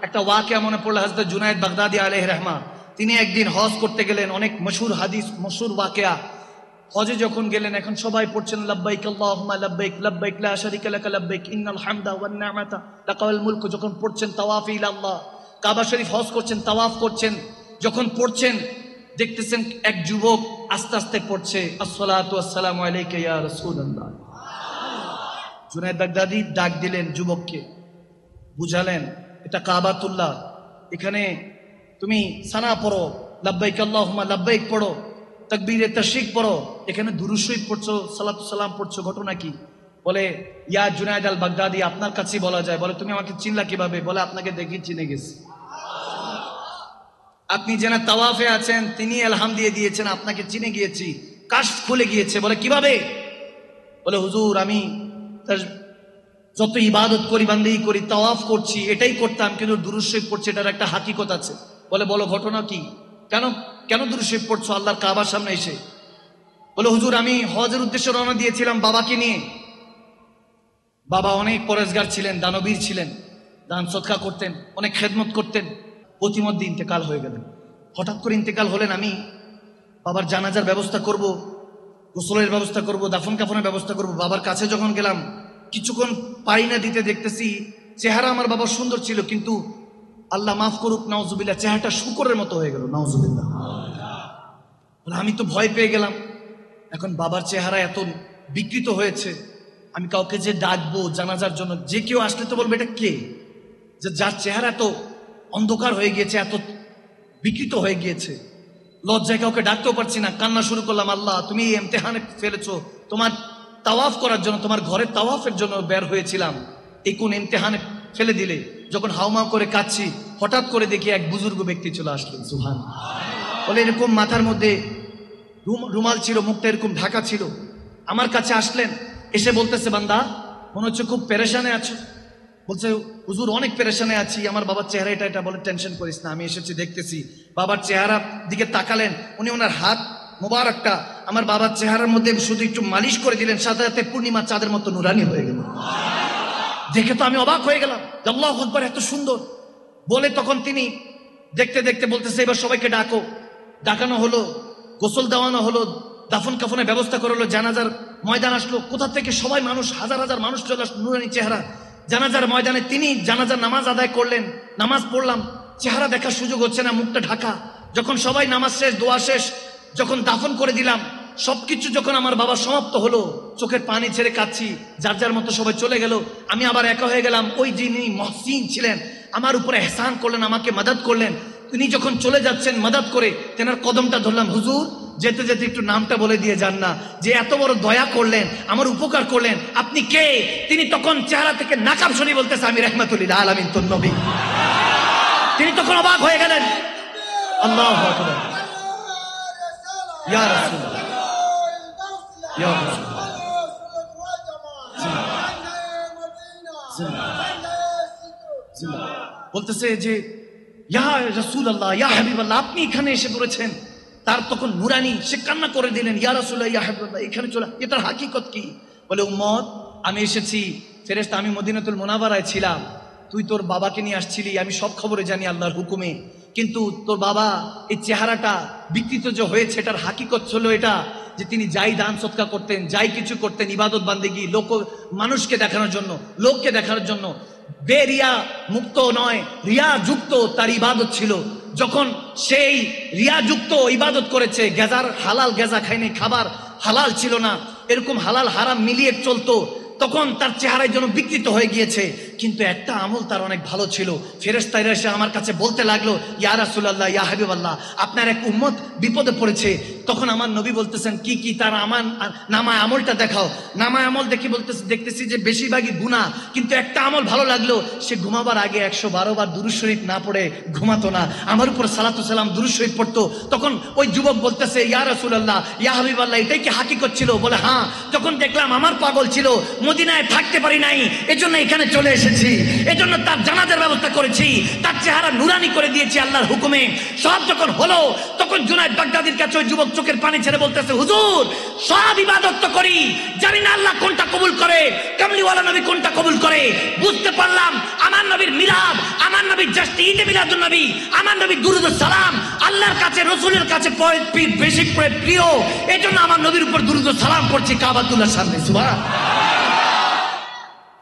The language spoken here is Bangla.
একটা ওয়াকিয়া মনে পড়লো, হযরত জুনায়েদ বাগদাদি আলাইহি রাহমা, তিনি একদিন হজ করতে গেলেন। অনেক মশহুর হাদিস, মশহুর ওয়াকিয়া। হজে যখন গেলেন, এখন সবাই পড়ছেন লাব্বাইক আল্লাহুম্মা লাব্বাইক লাব্বাইক লা শারীকা লাকা লাব্বাইক ইন্নাল হামদা ওয়ান নি'মাতা লাকাল মুলক। যখন পড়ছেন তাওয়াফ ইলাল্লাহ, কাবা শরীফ হজ করছেন, তাওয়াফ করছেন, যখন পড়ছেন দেখতেছেন এক যুবক আস্তে আস্তে পড়ছে আসসালাতু ওয়াসসালামু আলাইকা ইয়া রাসূলুল্লাহ। জুনায়েদ বাগদাদি ডাক দিলেন যুবককে, বুঝালেন এটা কাবাতুল্লাহ, এখানে তুমি সানা পড়ো, লাব্বাইক আল্লাহুম্মা লাব্বাইক পড়ো, তাকবীরে তাশরিক পড়ো, এখানে দুরূদ শরীফ পড়ছো, সালাতু সালাম পড়ছো, ঘটনা কি? বলে ইয়া জুনায়েদ আল বাগদাদি, আপনার কাছেই বলা যায়। বলে তুমি আমাকে চিনলা কিভাবে? বলে আপনাকে দেখি চিনে গেছি। আপনি যেন তাওয়াফে আছেন, তিনি এলহাম দিয়ে দিয়েছেন, আপনাকে চিনে গিয়েছি, কাশফ খুলে গিয়েছে। বলে কিভাবে? বলে হুজুর আমি যত ইবাদত করি, বান্দেগি করি, তাওয়াফ করছি, এটাই করতাম, কিন্তু দুরূদ শরীফ পড়ছি, এটার একটা হাকিকত আছে। বলে বলো ঘটনা কি? কেন কেন দুরূদ শরীফ পড়ছো আল্লাহর কাবার সামনে এসে? বলে হুজুর আমি হজের উদ্দেশ্যে রওনা দিয়েছিলাম বাবাকে নিয়ে। বাবা অনেক পরেজগার ছিলেন, দানবীর ছিলেন, দান সদকা করতেন, অনেক খেদমত করতেন। প্রতিমধ্যে ইন্তেকাল হয়ে গেলেন। হঠাৎ করে ইন্তেকাল হলেন। আমি বাবার জানাজার ব্যবস্থা করব, গোসলের ব্যবস্থা করব, দাফন কাফনের ব্যবস্থা করব। বাবার কাছে যখন গেলাম, কিছুক্ষণ পারি না দিতে, দেখতেছি চেহারা আমার বাবার সুন্দর ছিল, কিন্তু আল্লাহ মাফ করুক, নাউজুবিল্লাহ, চেহারাটা শূকরের মতো হয়ে গেল, নাউজুবিল্লাহ। আমি তো ভয় পেয়ে গেলাম। এখন বাবার চেহারা এত বিকৃত হয়েছে, আমি কাউকে যে ডাকবো জানাজার জন্য, যে কেউ আসলে তো বলবে এটা কে, যে যার চেহারা এত অন্ধকার হয়ে গিয়েছে, এত বিকৃত হয়ে গিয়েছে। লজ্জায় কাউকে ডাকতেও পারছি না। কান্না শুরু করলাম, আল্লাহ তুমি এই ইমতিহানে ফেলেছো, তোমার তাওয়াফ করার জন্য, তোমার ঘরের তাওয়াফের জন্য বের হয়েছিলাম, এই কোন ইমতিহানে ফেলে দিলে? যখন হাউমাউ করে কাঁদছি, হঠাৎ করে দেখি এক বুজুর্গ ব্যক্তি চলে আসলেন। সুবহান। বলে এরকম মাথার মধ্যে রুমাল ছিল, মুখটা এরকম ঢাকা ছিল। আমার কাছে আসলেন, এসে বলতেছে বান্দা মনে হচ্ছে খুব পেরেশানে আছো। বলছে হুজুর অনেক পেরেশানে আছি, আমার বাবার চেহারা এটা এটা। বলে টেনশন করিস না, আমি এসেছি দেখতেছি। বাবার চেহারা দিকে তাকালেন, উনি ওনার হাত মোবারকটা আমার বাবার চেহারার মধ্যে শুধু একটু মালিশ করে দিলেন, সাথে সাথে পূর্ণিমা চাঁদের মতো নুরানি হয়ে গেল। দেখে তো আমি অবাক হয়ে গেলাম, আল্লাহু আকবার, এত সুন্দর। বলে তখন তিনি দেখতে দেখতে বলতেছে এবার সবাইকে ডাকো। ডাকানো হলো, গোসল দেওয়ানো হলো, দাফন কাফনের ব্যবস্থা করা হলো, জানাজার ময়দান আসলো। কোথা থেকে সবাই মানুষ, হাজার হাজার মানুষ চলে আসলো, নুরানি চেহারা। জানাজার ময়দানে তিনি জানাজার নামাজ আদায় করলেন, নামাজ পড়লাম, চেহারা দেখার সুযোগ হচ্ছে না, মুখটা ঢাকা। যখন সবাই নামাজ শেষ, দোয়া শেষ, যখন দাফন করে দিলাম, সবকিছু যখন আমার বাবা সমাপ্ত হলো, চোখের পানি ছেড়ে কাঁদছি, যার যার মতো সবাই চলে গেল, আমি আবার একা হয়ে গেলাম। ওই যিনি মহসিন ছিলেন, আমার উপরে এহসান করলেন, আমাকে মাদাদ করলেন, তিনি যখন চলে যাচ্ছেন মাদাদ করে, তেনার কদমটা ধরলাম। হুজুর যেতে যেতে একটু নামটা বলে দিয়ে যান না, যে এত বড় দয়া করলেন, আমার উপকার করলেন, আপনি কে? তিনি তখন চেহারা থেকে নাকাব শুনি বলতেছে আমি রাহমাতুল আলামিন, তোর নবী। তিনি তখন অবাক হয়ে গেলেন, আল্লাহু আকবার, ইয়া রাসূলুল্লাহ, ইয়া রাসূলুল্লাহ, বলতেছে যে ইয়া রাসূলুল্লাহ, ইয়া হাবিবাল্লাহ, আপনি এখানে এসে পড়েছেন। তার তখন নুরানি, সে কান্না করে দিলেন, ইয়া রাসূলুল্লাহ, ইয়া হাবিবাল্লাহ, এখানে চলে। এটার হাকিকত কি? বলে উম্মত আমি এসেছি, ফেরেশতা আমি মদিনাতুল মুনাওয়ারায় ছিলাম, তুই তোর বাবাকে নিয়ে আসছিলি, আমি সব খবরে জানি আল্লাহর হুকুমে, কিন্তু তোর বাবা এই চেহারাটা বিকৃত যে হয়েছে, এটার হাকিকত ছিল এটা, যে তিনি যাই দান সদকা করতেন, যাই কিছু করতেন, ইবাদত বান্দেগি, মানুষকে দেখানোর জন্য, লোককে দেখানোর জন্য, বেরিয়া মুক্ত নয়, রিয়া যুক্ত তার ইবাদত ছিল। যখন সেই রিয়া যুক্ত ইবাদত করেছে, গেজার হালাল গেজা খায়নি, খাবার হালাল ছিল না, এরকম হালাল হারাম মিলিয়ে চলতো, তখন তার চেহারায় যেন বিকৃত হয়ে গিয়েছে। কিন্তু একটা আমল তার অনেক ভালো ছিল। ফেরেশতারা এসে আমার কাছে বলতে লাগলো, ইয়া রাসূলুল্লাহ, ইয়া হাবিবাল্লাহ, আপনার এক উম্মত বিপদে পড়েছে। তখন আমার নবী বলতেছেন কি কি? তার আমার নামায় আমলটা দেখাও। নামায় আমল দেখি দেখতেছি যে বেশিরভাগই গুনাহ, কিন্তু একটা আমল ভালো লাগলো, সে ঘুমাবার আগে 112 বার দুরূদ শরীফ না পড়ে ঘুমাতো না, আমার উপর সালাতু সালাম দুরূদ শরীফ পড়তো। তখন ওই যুবক বলতেছে, ইয়া রাসূলুল্লাহ, ইয়া হাবিবাল্লাহ, এটাই কি হাকিকত ছিল? বলে হ্যাঁ। যখন দেখলাম আমার পাগল ছিল, মদিনায় থাকতে পারি নাই, এজন্য এখানে চলে এসেছি। এসেছি, এজন্য তার জানাজার ব্যবস্থা করেছি, তার চেহারা নুরানি করে দিয়েছি আল্লাহর হুকুমে। সব যখন হলো তখন জুনায়েদ বাগদাদির কাছে ওই যুবক চোখের পানি ছেড়ে বলতেছে, হুজুর সব ইবাদত তো করি, জানি না আল্লাহ কোনটা কবুল করে, কামলিওয়ালা নবী কোনটা কবুল করে। বুঝতে পারলাম আমার নবীর মিলাদ, আমার নবীর জাস্ট ঈদে মিলাদুন নবী, আমার নবীর দুরুদ ও সালাম আল্লাহর কাছে, রসুলের কাছে বেশি প্রিয়, এজন্য আমার নবীর উপর দুরুদ ও সালাম করছি কাবাতুল্লাহর সামনে। সুবহানাল্লাহ।